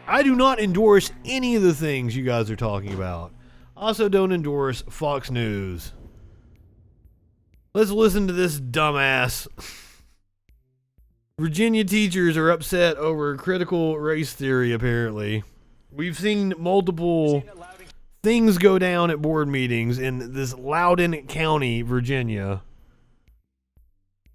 I do not endorse any of the things you guys are talking about. Also don't endorse Fox News. Let's listen to this dumbass. Virginia teachers are upset over critical race theory, apparently. We've seen multiple things go down at board meetings in this Loudoun County, Virginia.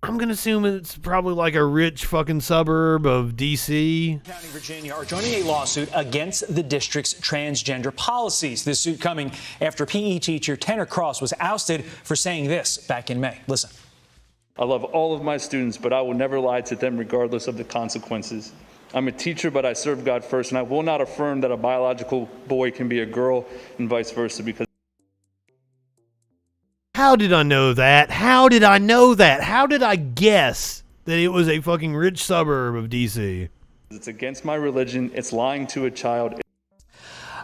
I'm going to assume it's probably like a rich fucking suburb of D.C. County, Virginia are joining a lawsuit against the district's transgender policies. This suit coming after PE teacher Tanner Cross was ousted for saying this back in May. Listen. I love all of my students, but I will never lie to them regardless of the consequences. I'm a teacher, but I serve God first, and I will not affirm that a biological boy can be a girl and vice versa because... How did I know that? How did I know that? How did I guess that it was a fucking rich suburb of D.C.? It's against my religion. It's lying to a child.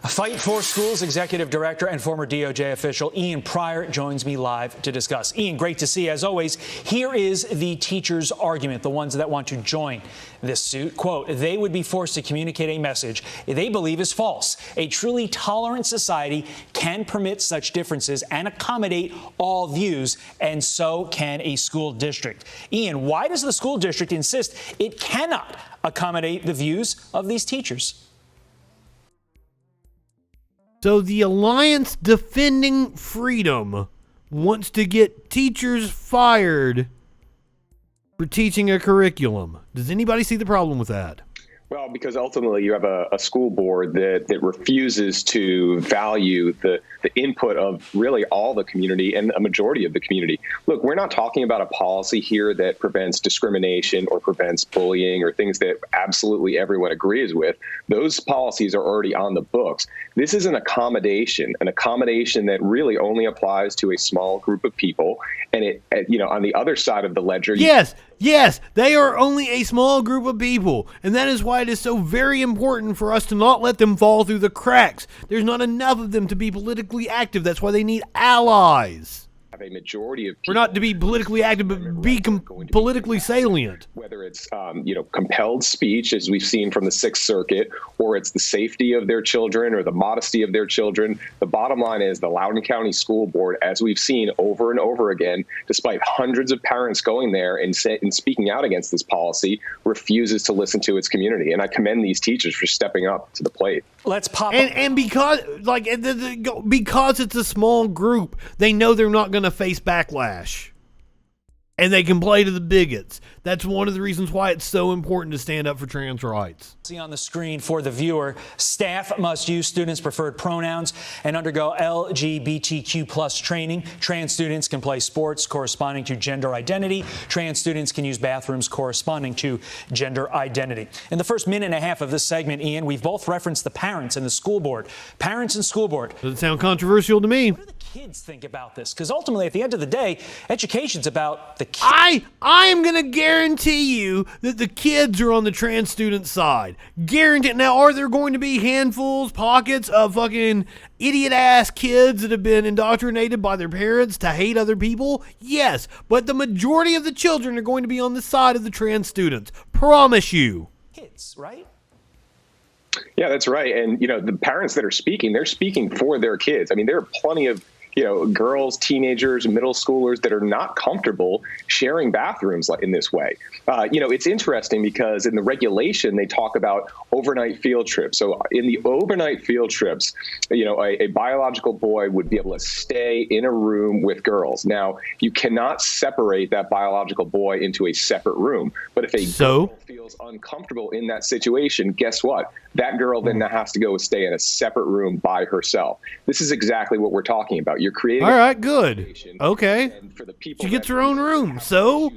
Fight for Schools Executive Director and former DOJ official Ian Pryor joins me live to discuss. Ian, great to see you as always. Here is the teachers' argument, the ones that want to join this suit. Quote, they would be forced to communicate a message they believe is false. A truly tolerant society can permit such differences and accommodate all views, and so can a school district. Ian, why does the school district insist it cannot accommodate the views of these teachers? So the Alliance Defending Freedom wants to get teachers fired for teaching a curriculum. Does anybody see the problem with that? Well, because ultimately you have a school board that refuses to value the input of really all the community and a majority of the community. Look, we're not talking about a policy here that prevents discrimination or prevents bullying or things that absolutely everyone agrees with. Those policies are already on the books. This is an accommodation that really only applies to a small group of people. And it, on the other side of the ledger. Yes, they are only a small group of people, and that is why it is so very important for us to not let them fall through the cracks. There's not enough of them to be politically active. That's why they need allies. Have a majority of people, or not to be politically active, but be politically salient. Whether it's compelled speech, as we've seen from the Sixth Circuit, or it's the safety of their children or the modesty of their children. The bottom line is the Loudoun County School Board, as we've seen over and over again, despite hundreds of parents going there and speaking out against this policy, refuses to listen to its community. And I commend these teachers for stepping up to the plate. Let's pop and because because it's a small group, they know they're not going to face backlash, and they can play to the bigots. That's one of the reasons why it's so important to stand up for trans rights. See on the screen for the viewer, staff must use students' preferred pronouns and undergo LGBTQ plus training. Trans students can play sports corresponding to gender identity. Trans students can use bathrooms corresponding to gender identity. In the first minute and a half of this segment, Ian, we've both referenced the parents and the school board. Parents and school board. Doesn't sound controversial to me. What do the kids think about this? Because ultimately, at the end of the day, education's about the kids. I am going to guarantee you that the kids are on the trans student side. Guarantee. Now, are there going to be handfuls, pockets of fucking idiot-ass kids that have been indoctrinated by their parents to hate other people? Yes, but the majority of the children are going to be on the side of the trans students. Promise you. Kids, right? Yeah, that's right. And, the parents that are speaking, they're speaking for their kids. I mean, there are plenty of girls, teenagers, middle schoolers that are not comfortable sharing bathrooms in this way. It's interesting because in the regulation, they talk about overnight field trips. So in the overnight field trips, a biological boy would be able to stay in a room with girls. Now, you cannot separate that biological boy into a separate room. But if a girl feels uncomfortable in that situation, guess what? That girl then has to go stay in a separate room by herself. This is exactly what we're talking about. You're creating. All right, good. Okay. For the people, she gets her own room. So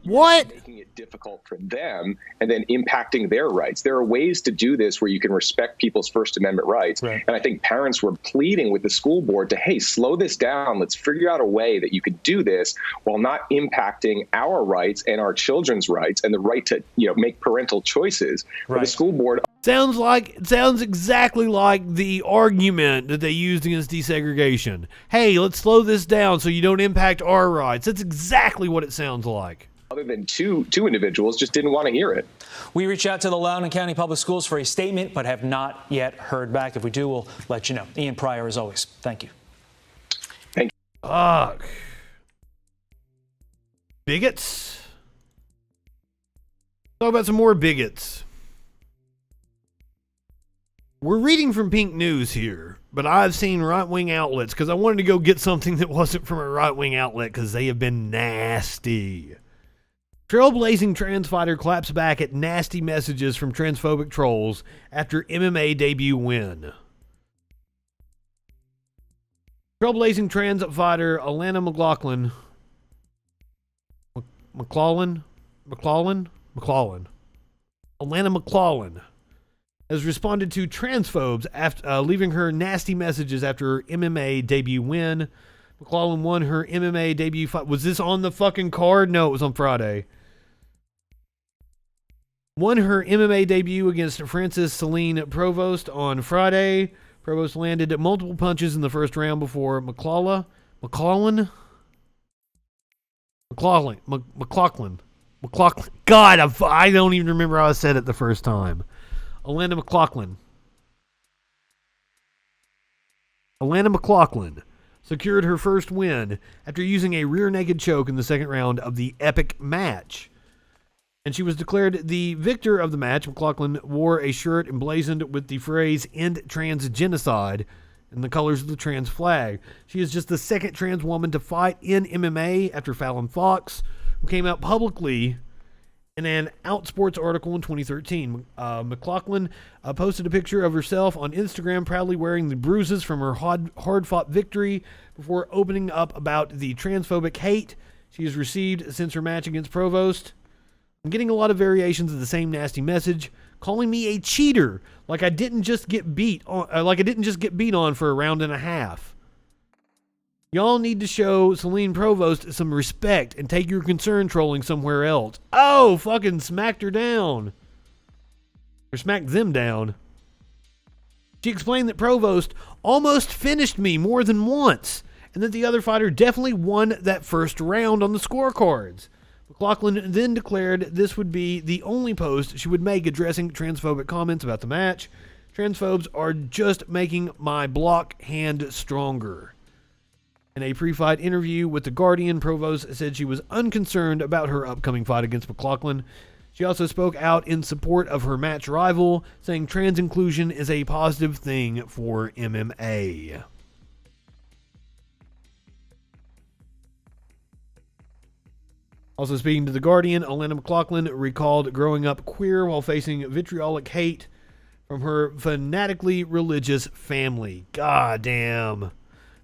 what? Making it difficult for them and then impacting their rights. There are ways to do this where you can respect people's First Amendment rights. Right. And I think parents were pleading with the school board to, hey, slow this down. Let's figure out a way that you could do this while not impacting our rights and our children's rights and the right to, make parental choices. Right. But the school board. Sounds exactly like the argument that they used against desegregation. Hey, let's slow this down so you don't impact our rights. That's exactly what it sounds like. other than two individuals just didn't want to hear it. We reached out to the Loudoun County Public Schools for a statement, but have not yet heard back. If we do, we'll let you know. Ian Pryor, as always, thank you. Thank you. Fuck. Bigots? Talk about some more bigots. We're reading from Pink News here, but I've seen right-wing outlets because I wanted to go get something that wasn't from a right-wing outlet because they have been nasty. Trailblazing trans fighter claps back at nasty messages from transphobic trolls after MMA debut win. Trailblazing trans fighter Alana McLaughlin Alana McLaughlin has responded to transphobes after leaving her nasty messages after her MMA debut win. McLaughlin won her MMA debut fight. Was this on the fucking card? No, it was on Friday. Won her MMA debut against Frances Celine Provost on Friday. Provost landed multiple punches in the first round before McLaughlin. God, I don't even remember how I said it the first time. Alana McLaughlin secured her first win after using a rear naked choke in the second round of the epic match. And she was declared the victor of the match. McLaughlin wore a shirt emblazoned with the phrase "End Trans Genocide" and the colors of the trans flag. She is just the second trans woman to fight in MMA after Fallon Fox, who came out publicly in an Outsports article in 2013. McLaughlin posted a picture of herself on Instagram, proudly wearing the bruises from her hard-fought victory, before opening up about the transphobic hate she has received since her match against Provost. I'm getting a lot of variations of the same nasty message, calling me a cheater, like I didn't just get beat on for a round and a half. Y'all need to show Celine Provost some respect and take your concern trolling somewhere else. Oh, fucking smacked her down. Or smacked them down. She explained that Provost almost finished me more than once, and that the other fighter definitely won that first round on the scorecards. McLaughlin then declared this would be the only post she would make addressing transphobic comments about the match. Transphobes are just making my block hand stronger. In a pre-fight interview with The Guardian, Provost said she was unconcerned about her upcoming fight against McLaughlin. She also spoke out in support of her match rival, saying trans inclusion is a positive thing for MMA. Also speaking to The Guardian, Alana McLaughlin recalled growing up queer while facing vitriolic hate from her fanatically religious family. God damn.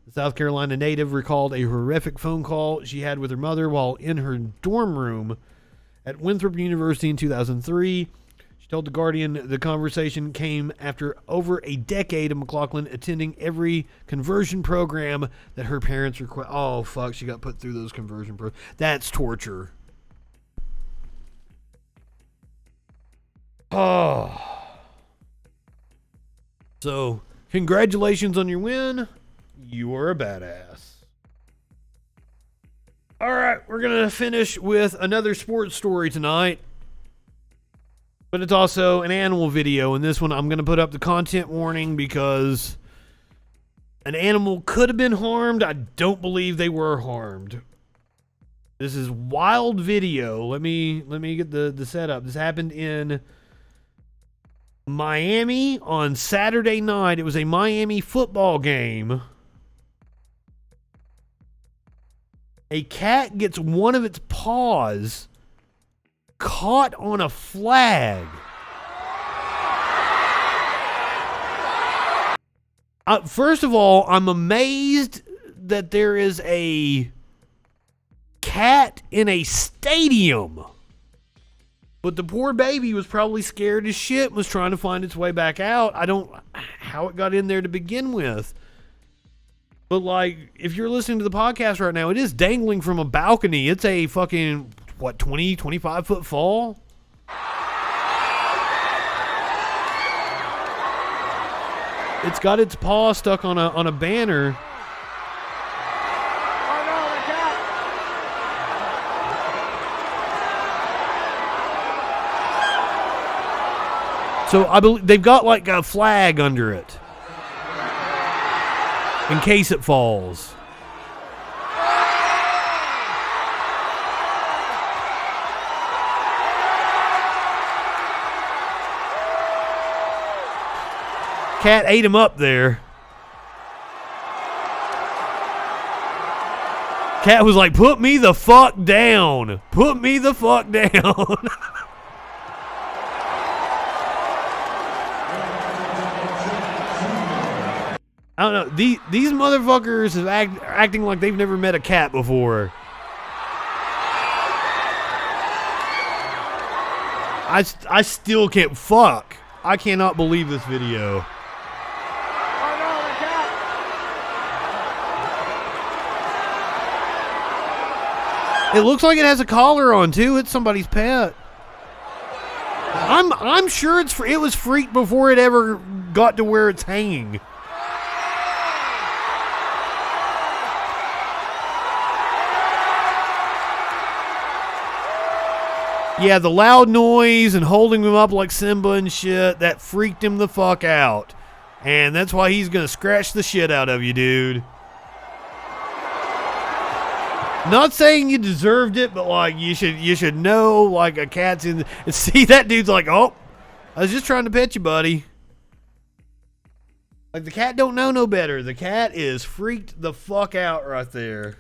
The South Carolina native recalled a horrific phone call she had with her mother while in her dorm room at Winthrop University in 2003. She told The Guardian the conversation came after over a decade of McLaughlin attending every conversion program that her parents request. Oh, fuck, she got put through those conversion programs. That's torture. Oh. So, congratulations on your win. You are a badass. All right, we're going to finish with another sports story tonight. But it's also an animal video. And this one, I'm going to put up the content warning because an animal could have been harmed. I don't believe they were harmed. This is wild video. Let me get the setup. This happened in Miami on Saturday night. It was a Miami football game. A cat gets one of its paws caught on a flag. First of all, I'm amazed that there is a cat in a stadium. But the poor baby was probably scared as shit and was trying to find its way back out. I don't know how it got in there to begin with. But, like, if you're listening to the podcast right now, it is dangling from a balcony. It's a fucking, 20, 25 foot fall? It's got its paw stuck on a banner. So I believe they've got like a flag under it in case it falls. Cat ate him up there. Cat was like, put me the fuck down. Put me the fuck down. I don't know. These motherfuckers are acting like they've never met a cat before. I still can't. Fuck. I cannot believe this video. It looks like it has a collar on too. It's somebody's pet. I'm sure it was freaked before it ever got to where it's hanging. Yeah, the loud noise and holding him up like Simba and shit, that freaked him the fuck out. And that's why he's gonna scratch the shit out of you, dude. Not saying you deserved it, but like you should know like a cat's in. And see, that dude's like, oh, I was just trying to pet you, buddy. Like the cat don't know no better. The cat is freaked the fuck out right there.